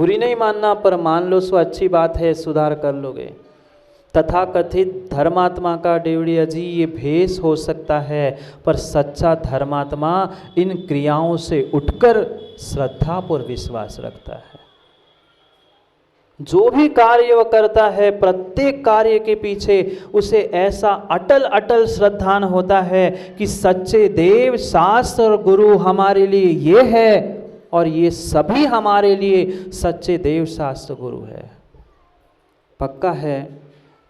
बुरी नहीं मानना, पर मान लो सो अच्छी बात है, सुधार कर लोगे। तथाकथित धर्मात्मा का डेवड़िया जी ये भेष हो सकता है, पर सच्चा धर्मात्मा इन क्रियाओं से उठकर श्रद्धा पर विश्वास रखता है। जो भी कार्य वह करता है, प्रत्येक कार्य के पीछे उसे ऐसा अटल अटल श्रद्धान होता है कि सच्चे देव शास्त्र और गुरु हमारे लिए ये है और ये सभी हमारे लिए सच्चे देव शास्त्र गुरु है। पक्का है,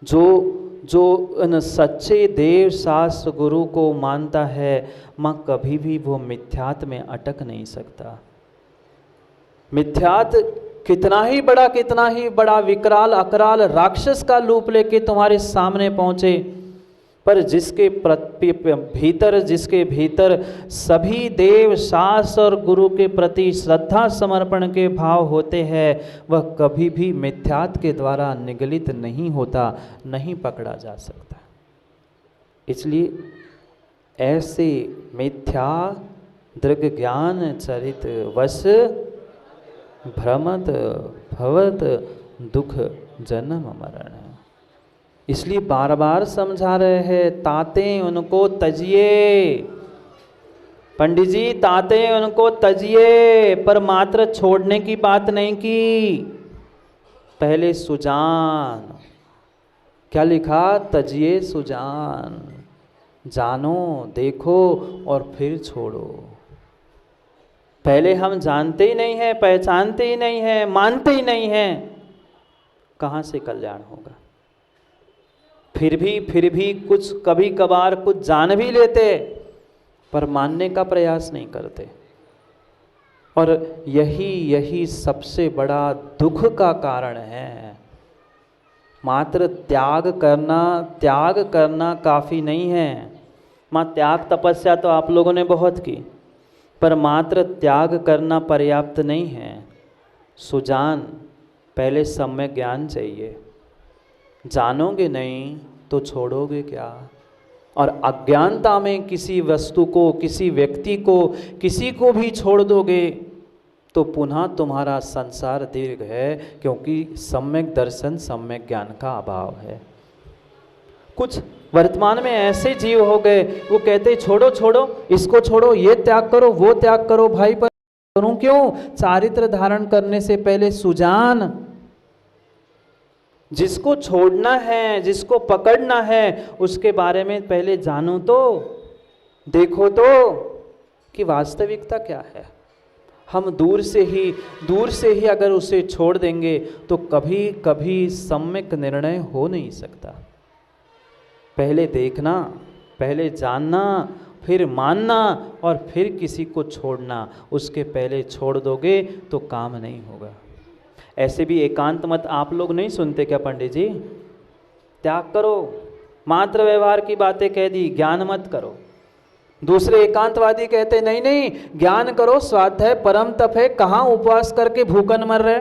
जो उन सच्चे देव शास्त्र गुरु को मानता है, मां कभी भी वो मिथ्यात में अटक नहीं सकता। मिथ्यात कितना ही बड़ा विकराल अकराल राक्षस का रूप लेके तुम्हारे सामने पहुंचे, पर जिसके भीतर सभी देव शास्त्र और गुरु के प्रति श्रद्धा समर्पण के भाव होते हैं, वह कभी भी मिथ्यात के द्वारा निगलित नहीं होता, नहीं पकड़ा जा सकता। इसलिए ऐसे मिथ्या दृग ज्ञान चरित वश भ्रमत भवत दुख जन्म मरण। इसलिए बार बार समझा रहे हैं, ताते उनको तजिए, पंडित जी ताते उनको तजिए, पर मात्र छोड़ने की बात नहीं की, पहले सुजान। क्या लिखा? तजिए सुजान, जानो देखो और फिर छोड़ो। पहले हम जानते ही नहीं हैं, पहचानते ही नहीं हैं, मानते ही नहीं हैं, कहाँ से कल्याण होगा। फिर भी कुछ कभी कभार कुछ जान भी लेते, पर मानने का प्रयास नहीं करते। और यही सबसे बड़ा दुख का कारण है। मात्र त्याग करना काफ़ी नहीं है। मां त्याग तपस्या तो आप लोगों ने बहुत की, पर मात्र त्याग करना पर्याप्त नहीं है। सुजान, पहले सम्यक ज्ञान चाहिए। जानोगे नहीं तो छोड़ोगे क्या? और अज्ञानता में किसी वस्तु को, किसी व्यक्ति को, किसी को भी छोड़ दोगे तो पुनः तुम्हारा संसार दीर्घ है, क्योंकि सम्यक दर्शन, सम्यक ज्ञान का अभाव है। कुछ वर्तमान में ऐसे जीव हो गए, वो कहते छोड़ो छोड़ो, इसको छोड़ो, ये त्याग करो, वो त्याग करो। भाई पर करूं क्यों? चारित्र धारण करने से पहले सुजान, जिसको छोड़ना है, जिसको पकड़ना है, उसके बारे में पहले जानो तो, देखो तो कि वास्तविकता क्या है। हम दूर से ही अगर उसे छोड़ देंगे तो कभी कभी सम्यक निर्णय हो नहीं सकता। पहले देखना, पहले जानना, फिर मानना और फिर किसी को छोड़ना। उसके पहले छोड़ दोगे तो काम नहीं होगा। ऐसे भी एकांत मत आप लोग नहीं सुनते क्या पंडित जी? त्याग करो, मात्र व्यवहार की बातें कह दी, ज्ञान मत करो। दूसरे एकांतवादी कहते नहीं नहीं, ज्ञान करो, स्वाध्याय परम तप है, कहाँ उपवास करके भूखन मर रहे,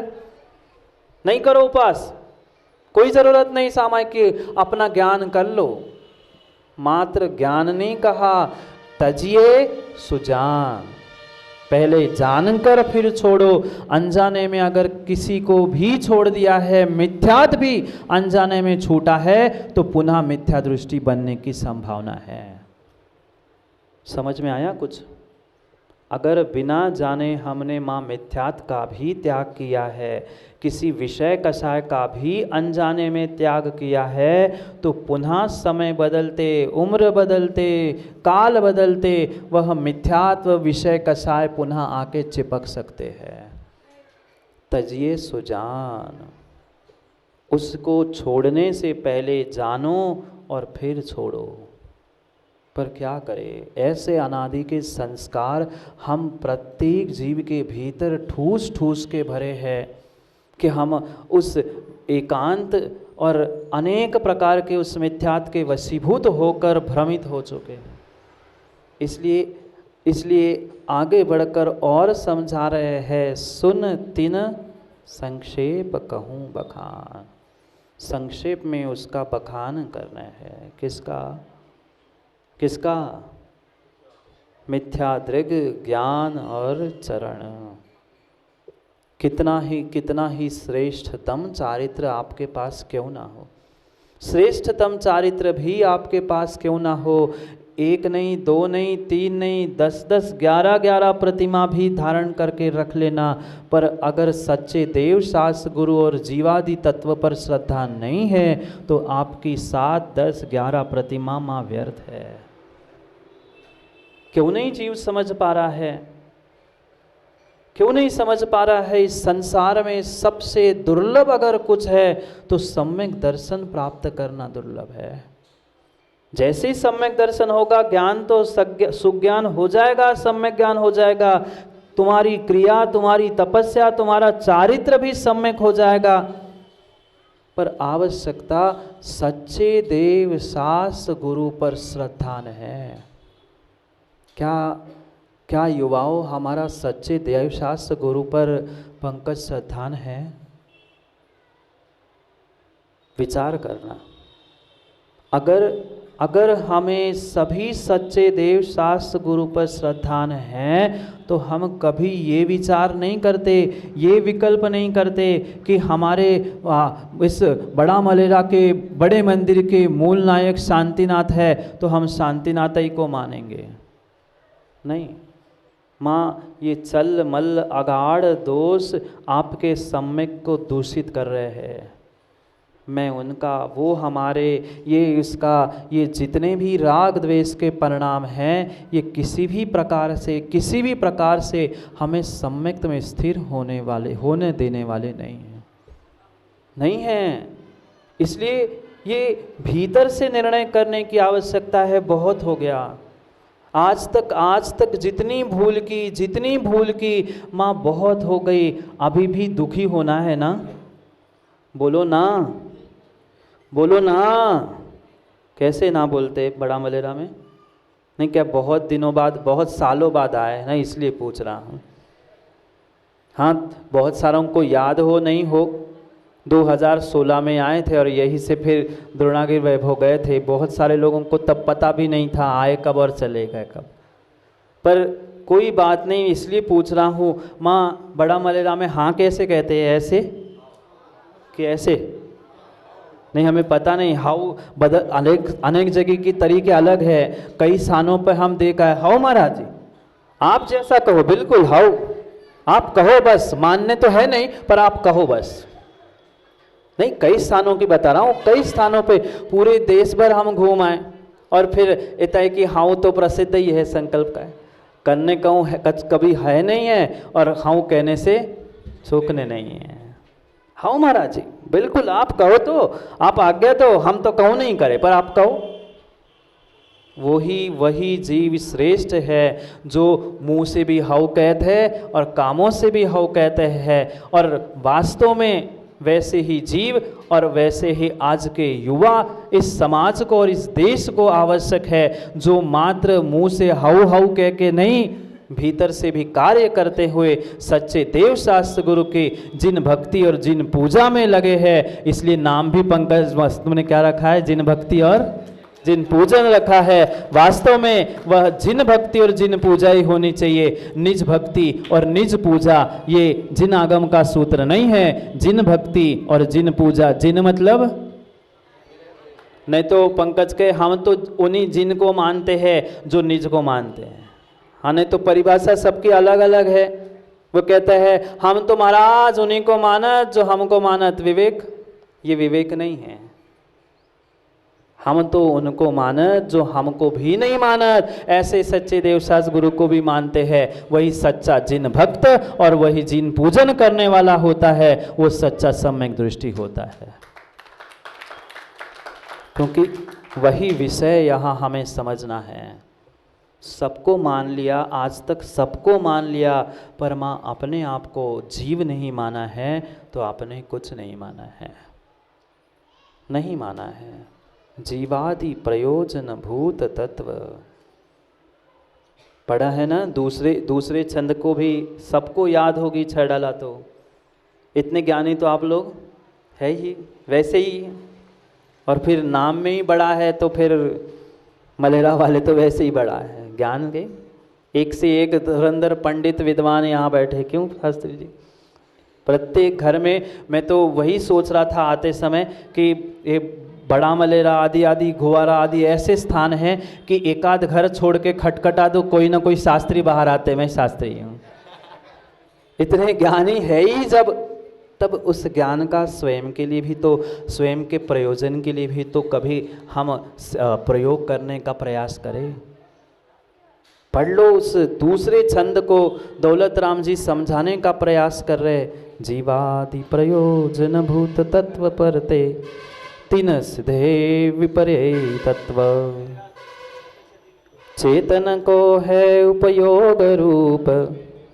नहीं करो उपवास, कोई जरूरत नहीं सामायिक की, अपना ज्ञान कर लो। मात्र ज्ञान नहीं कहा, तजिए सुजान, पहले जानकर फिर छोड़ो। अनजाने में अगर किसी को भी छोड़ दिया है, मिथ्यात भी अनजाने में छूटा है, तो पुनः मिथ्या दृष्टि बनने की संभावना है। समझ में आया कुछ? अगर बिना जाने हमने मां मिथ्यात का भी त्याग किया है, किसी विषय कषाय का भी अनजाने में त्याग किया है, तो पुनः समय बदलते, उम्र बदलते, काल बदलते, वह मिथ्यात्व विषय कषाय पुनः आके चिपक सकते हैं। तजिए सुजान, उसको छोड़ने से पहले जानो और फिर छोड़ो। पर क्या करें, ऐसे अनादि के संस्कार हम प्रत्येक जीव के भीतर ठूस ठूस के भरे हैं कि हम उस एकांत और अनेक प्रकार के उस मिथ्यात के वशीभूत होकर भ्रमित हो चुके हैं। इसलिए आगे बढ़कर और समझा रहे हैं, सुन तिन संक्षेप कहूँ बखान। संक्षेप में उसका बखान करना है। किसका? मिथ्या दृग ज्ञान और चरण। कितना ही श्रेष्ठतम चारित्र आपके पास क्यों ना हो, श्रेष्ठतम चारित्र भी आपके पास क्यों ना हो, 1 नहीं 2 नहीं 3 नहीं 10 11 प्रतिमा भी धारण करके रख लेना, पर अगर सच्चे देव शास्त्र गुरु और जीवादि तत्व पर श्रद्धा नहीं है तो आपकी 7 10 11 प्रतिमा मां व्यर्थ है। क्यों नहीं जीव समझ पा रहा है, क्यों नहीं समझ पा रहा है? इस संसार में सबसे दुर्लभ अगर कुछ है तो सम्यक दर्शन प्राप्त करना दुर्लभ है। जैसे ही सम्यक दर्शन होगा, ज्ञान तो सुज्ञान हो जाएगा, सम्यक ज्ञान हो जाएगा, तुम्हारी क्रिया, तुम्हारी तपस्या, तुम्हारा चारित्र भी सम्यक हो जाएगा। पर आवश्यकता सच्चे देव शास्त्र गुरु पर श्रद्धान है। क्या युवाओं हमारा सच्चे देव शास्त्र गुरु पर पंकज श्रद्धान है? विचार करना। अगर हमें सभी सच्चे देव शास्त्र गुरु पर श्रद्धान हैं तो हम कभी ये विचार नहीं करते, ये विकल्प नहीं करते कि हमारे इस बड़ा मलेरा के बड़े मंदिर के मूल नायक शांतिनाथ है तो हम शांतिनाथ ही को मानेंगे। नहीं माँ, ये चल मल अगाढ़ दोष आपके सम्यक को दूषित कर रहे हैं। मैं उनका, वो हमारे, ये जितने भी राग द्वेष के परिणाम हैं, ये किसी भी प्रकार से हमें सम्यक में स्थिर होने देने वाले नहीं हैं। इसलिए ये भीतर से निर्णय करने की आवश्यकता है। बहुत हो गया आज तक जितनी भूल की माँ बहुत हो गई। अभी भी दुखी होना है ना? बोलो ना। कैसे ना बोलते बड़ा मलेरा में? नहीं क्या बहुत दिनों बाद, बहुत सालों बाद आए ना, इसलिए पूछ रहा हूँ। हाँ, बहुत सारों को याद हो नहीं हो, 2016 में आए थे और यहीं से फिर द्रोणागिरी वैभव गए थे। बहुत सारे लोगों को तब पता भी नहीं था आए कब और चले गए कब। पर कोई बात नहीं, इसलिए पूछ रहा हूँ। माँ, बड़ा मलेरा में हाँ कैसे कहते हैं? ऐसे कि ऐसे? नहीं, हमें पता नहीं। हाउ अनेक जगह की तरीके अलग है। कई स्थानों पर हम देखा है हाउ महाराज जी, आप जैसा कहो, बिल्कुल हाउ, आप कहो बस, मानने तो है नहीं पर आप कहो बस। नहीं, कई स्थानों की बता रहा हूँ, कई स्थानों पे पूरे देश भर हम घूम आए और फिर इतना है कि हाउ तो प्रसिद्ध ही है, संकल्प का है। करने कहूँ कभी है नहीं है और हाउ कहने से चूकने नहीं है। हाउ महाराज जी, बिल्कुल आप कहो तो, आप आज्ञा दो, हम तो कहूँ नहीं करे पर आप कहो। वही जीव श्रेष्ठ है जो मुंह से भी हाउ कहते हैं और कामों से भी हाउ कहते हैं। और वास्तव में वैसे ही जीव और वैसे ही आज के युवा इस समाज को और इस देश को आवश्यक है, जो मात्र मुंह से हाउ हाउ कह के नहीं, भीतर से भी कार्य करते हुए सच्चे देव शास्त्र गुरु के जिन भक्ति और जिन पूजा में लगे हैं। इसलिए नाम भी पंकज वास्तव ने क्या रखा है? जिन भक्ति और जिन पूजन रखा है। वास्तव में वह जिन भक्ति और जिन पूजा ही होनी चाहिए। निज भक्ति और निज पूजा ये जिन आगम का सूत्र नहीं है। जिन भक्ति और जिन पूजा, जिन मतलब नहीं तो पंकज के हम तो उन्हीं जिन को मानते हैं जो निज को मानते हैं। हाँ, नहीं तो परिभाषा सबकी अलग अलग है। वो कहते हैं हम तो महाराज उन्हीं को मानत जो हमको मानत। विवेक, ये विवेक नहीं है। हम तो उनको मानत जो हमको भी नहीं मानत। ऐसे सच्चे देवशास्त्र गुरु को भी मानते हैं। वही सच्चा जिन भक्त और वही जिन पूजन करने वाला होता है, वो सच्चा सम्यक दृष्टि होता है। क्योंकि वही विषय यहाँ हमें समझना है। सबको मान लिया, आज तक सबको मान लिया, पर माँ अपने आप को जीव नहीं माना है तो आपने कुछ नहीं माना है, नहीं माना है। जीवादि प्रयोजन भूत तत्व पढ़ा है ना। दूसरे छंद को भी सबको याद होगी, छह डाला तो। इतने ज्ञानी तो आप लोग है ही, वैसे ही। और फिर नाम में ही बड़ा है तो फिर मलेरा वाले तो वैसे ही बड़ा है ज्ञान के। एक से एक धुरंधर पंडित विद्वान यहाँ बैठे। क्यों शास्त्री जी? प्रत्येक घर में, मैं तो वही सोच रहा था आते समय कि ये बड़ा मलेरा आदि आदि गुवारा आदि ऐसे स्थान हैं कि एकाध घर छोड़ के खटखटा दो कोई ना कोई शास्त्री बाहर आते, मैं शास्त्री हूँ। इतने ज्ञानी है ही जब, तब उस ज्ञान का स्वयं के लिए भी तो, स्वयं के प्रयोजन के लिए भी तो कभी हम प्रयोग करने का प्रयास करें। पढ़ लो उस दूसरे छंद को, दौलत राम जी समझाने का प्रयास कर रहे। जीवादि प्रयोजन भूत तत्व परते तीन सिधे विपरे तत्व, चेतन को है उपयोग रूप,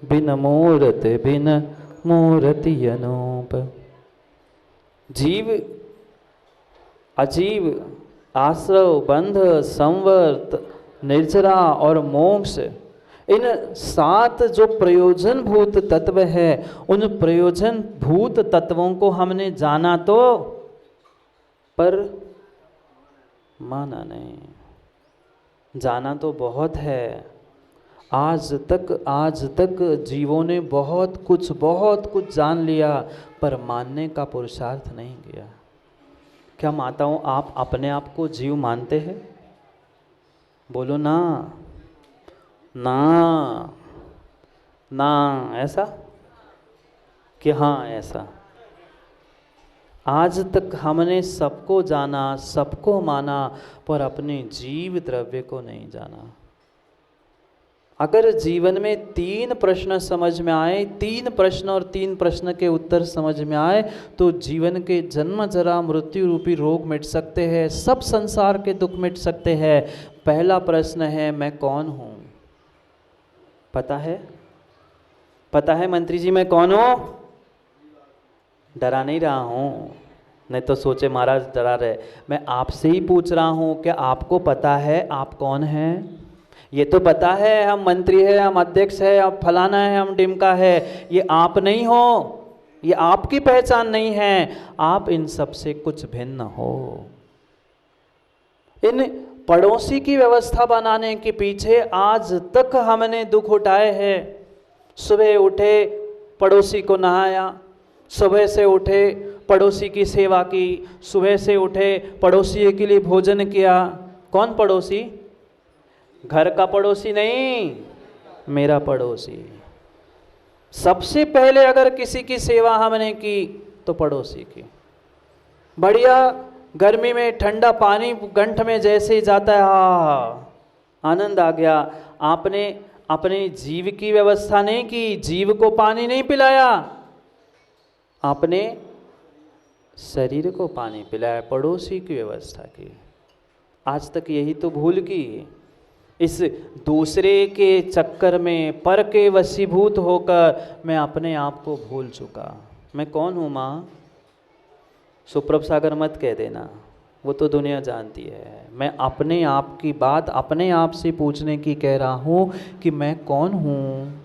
बिन मूर्त बिन मूर्ति अनूप। जीव अजीव, आश्रव, बंध, संवर्त, निर्जरा और मोक्ष, इन 7 जो प्रयोजन भूत तत्व है, उन प्रयोजन भूत तत्वों को हमने जाना तो, पर माना नहीं। जाना तो बहुत है, आज तक जीवों ने बहुत कुछ जान लिया, पर मानने का पुरुषार्थ नहीं किया। क्या माताओं, आप अपने आप को जीव मानते हैं? बोलो ना, ना ना, ऐसा कि हाँ ऐसा। आज तक हमने सबको जाना, सबको माना, पर अपने जीव द्रव्य को नहीं जाना। अगर जीवन में 3 प्रश्न समझ में आए, 3 प्रश्न और 3 प्रश्न के उत्तर समझ में आए, तो जीवन के जन्म जरा मृत्यु रूपी रोग मिट सकते हैं, सब संसार के दुख मिट सकते हैं। पहला प्रश्न है, मैं कौन हूँ? पता है? पता है मंत्री जी मैं कौन हूँ? डरा नहीं रहा हूँ, नहीं तो सोचे महाराज डरा रहे। मैं आपसे ही पूछ रहा हूँ, क्या आपको पता है आप कौन हैं? ये तो पता है हम मंत्री है, हम अध्यक्ष है, हम फलाना है, हम डिमका है, ये आप नहीं हो, ये आपकी पहचान नहीं है। आप इन सब से कुछ भिन्न हो। इन पड़ोसी की व्यवस्था बनाने के पीछे आज तक हमने दुख उठाए हैं। सुबह उठे पड़ोसी को नहाया, सुबह से उठे पड़ोसी की सेवा की, सुबह से उठे पड़ोसी के लिए भोजन किया। कौन पड़ोसी? घर का पड़ोसी नहीं, मेरा पड़ोसी। सबसे पहले अगर किसी की सेवा हमने की तो पड़ोसी की। बढ़िया गर्मी में ठंडा पानी गंठ में जैसे ही जाता है, आनंद आ गया। आपने अपने जीव की व्यवस्था नहीं की, जीव को पानी नहीं पिलाया, आपने शरीर को पानी पिलाया, पड़ोसी की व्यवस्था की। आज तक यही तो भूल की। इस दूसरे के चक्कर में, पर के वशीभूत होकर मैं अपने आप को भूल चुका। मैं कौन हूँ माँ? सुप्रभ सागर मत कह देना, वो तो दुनिया जानती है। मैं अपने आप की बात अपने आप से पूछने की कह रहा हूँ कि मैं कौन हूँ।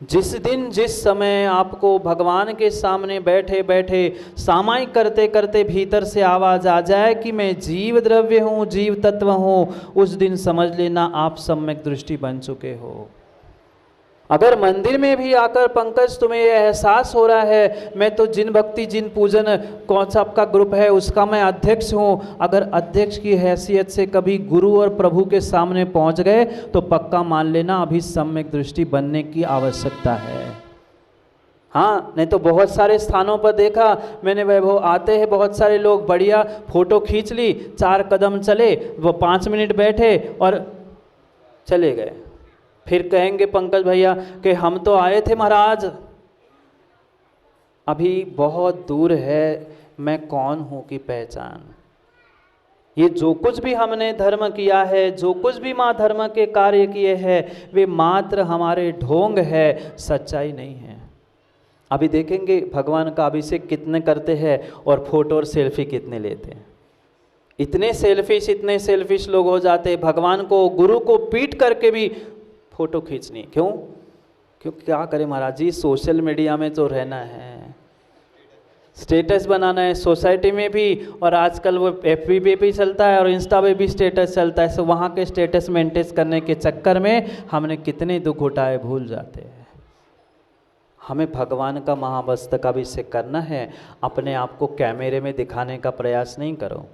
जिस दिन जिस समय आपको भगवान के सामने बैठे बैठे सामायिक करते करते भीतर से आवाज़ आ जाए कि मैं जीव द्रव्य हूँ, जीव तत्व हूँ, उस दिन समझ लेना आप सम्यक दृष्टि बन चुके हो। अगर मंदिर में भी आकर पंकज तुम्हें यह एहसास हो रहा है मैं तो जिन भक्ति जिन पूजन कौन सा आपका ग्रुप है उसका मैं अध्यक्ष हूँ, अगर अध्यक्ष की हैसियत से कभी गुरु और प्रभु के सामने पहुँच गए तो पक्का मान लेना अभी सम्यक दृष्टि बनने की आवश्यकता है। हाँ, नहीं तो बहुत सारे स्थानों पर देखा मैंने वैभव, आते हैं बहुत सारे लोग, बढ़िया फोटो खींच ली, 4 कदम चले, वो 5 मिनट बैठे और चले गए। फिर कहेंगे पंकज भैया कि हम तो आए थे महाराज। अभी बहुत दूर है मैं कौन हूँ की पहचान। ये जो कुछ भी हमने धर्म किया है, जो कुछ भी माँ धर्म के कार्य किए हैं, वे मात्र हमारे ढोंग है, सच्चाई नहीं है। अभी देखेंगे भगवान का अभिषेक कितने करते हैं और फोटो और सेल्फी कितने लेते हैं। इतने सेल्फिश लोग हो जाते हैं, भगवान को गुरु को पीट करके भी फोटो खींचनी। क्यों? क्या करें महाराज जी, सोशल मीडिया में तो रहना है, स्टेटस बनाना है, सोसाइटी में भी, और आजकल वो FB पे भी चलता है और इंस्टा पे भी स्टेटस चलता है। सो वहाँ के स्टेटस मेंटेन करने के चक्कर में हमने कितने दुख उठाए भूल जाते हैं। हमें भगवान का महामस्तक अभिषेक करना है, अपने आप को कैमरे में दिखाने का प्रयास नहीं करो।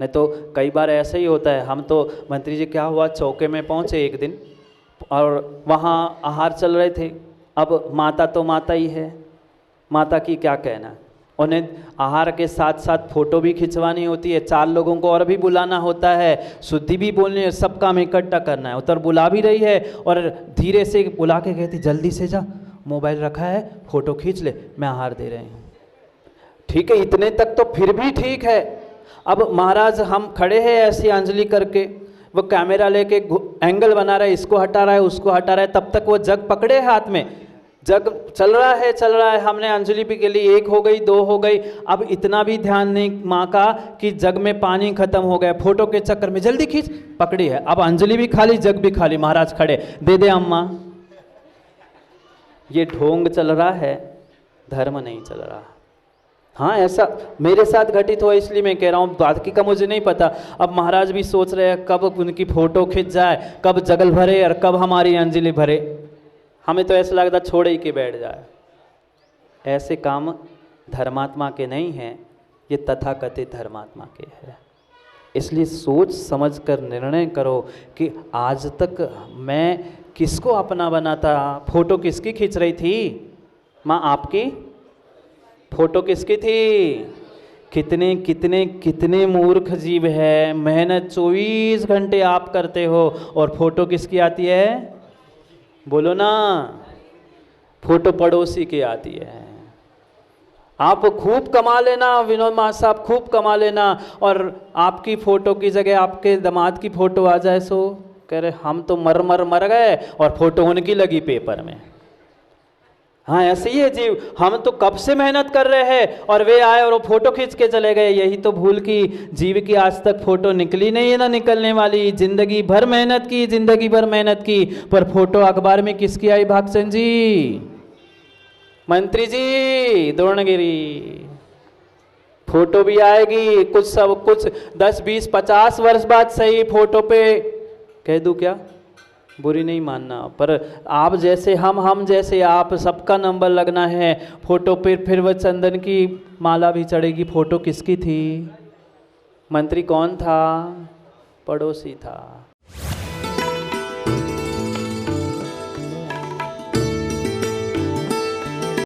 नहीं तो कई बार ऐसा ही होता है। हम तो मंत्री जी क्या हुआ, चौके में पहुँचे एक दिन और वहाँ आहार चल रहे थे। अब माता तो माता ही है, माता की क्या कहना, उन्हें आहार के साथ साथ फोटो भी खिंचवानी होती है, 4 लोगों को और भी बुलाना होता है, शुद्धि भी बोलनी है, सब काम इकट्ठा करना है। उतर बुला भी रही है और धीरे से बुला के कहती जल्दी से जा, मोबाइल रखा है, फोटो खींच ले, मैं आहार दे रही हूँ। ठीक है, इतने तक तो फिर भी ठीक है। अब महाराज हम खड़े हैं ऐसी अंजलि करके, वो कैमरा लेके एंगल बना रहा है, इसको हटा रहा है, उसको हटा रहा है, तब तक वो जग पकड़े हाथ में, जग चल रहा है। हमने अंजलि भी के लिए 1 हो गई, 2 हो गई, अब इतना भी ध्यान नहीं माँ का कि जग में पानी खत्म हो गया, फोटो के चक्कर में जल्दी खींच, पकड़ी है। अब अंजलि भी खाली, जग भी खाली, महाराज खड़े, दे दे अम्मा। ये ढोंग चल रहा है, धर्म नहीं चल रहा। हाँ, ऐसा मेरे साथ घटित हुआ, इसलिए मैं कह रहा हूँ, बाकी का मुझे नहीं पता। अब महाराज भी सोच रहे हैं कब उनकी फोटो खिंच जाए, कब जगल भरे और कब हमारी अंजलि भरे। हमें तो ऐसा लगता छोड़े ही के बैठ जाए। ऐसे काम धर्मात्मा के नहीं हैं, ये तथाकथित धर्मात्मा के हैं। इसलिए सोच समझ कर निर्णय करो कि आज तक मैं किसको अपना बनाता। फोटो किसकी खींच रही थी माँ, आपकी फोटो किसकी थी? कितने कितने कितने मूर्ख जीव है, मेहनत 24 घंटे आप करते हो और फोटो किसकी आती है? बोलो ना, फोटो पड़ोसी की आती है। आप खूब कमा लेना, विनोद माँ साहब खूब कमा लेना, और आपकी फोटो की जगह आपके दामाद की फोटो आ जाए, सो कह रहे हम तो मर गए और फोटो उनकी लगी पेपर में। हाँ, ऐसे ही है जीव। हम तो कब से मेहनत कर रहे हैं और वे आए और वो फोटो खींच के चले गए। यही तो भूल की जीव की आज तक फोटो निकली नहीं है, ना निकलने वाली। जिंदगी भर मेहनत की, जिंदगी भर मेहनत की, पर फोटो अखबार में किसकी आई भागचंद जी, मंत्री जी, द्रोणगिरी। फोटो भी आएगी कुछ, सब कुछ 10 20 50 वर्ष बाद सही। फोटो पे कह दूं क्या, बुरी नहीं मानना, पर आप जैसे हम जैसे आप, सबका नंबर लगना है फोटो पे। फिर वह चंदन की माला भी चढ़ेगी। फोटो किसकी थी? मंत्री कौन था? पड़ोसी था।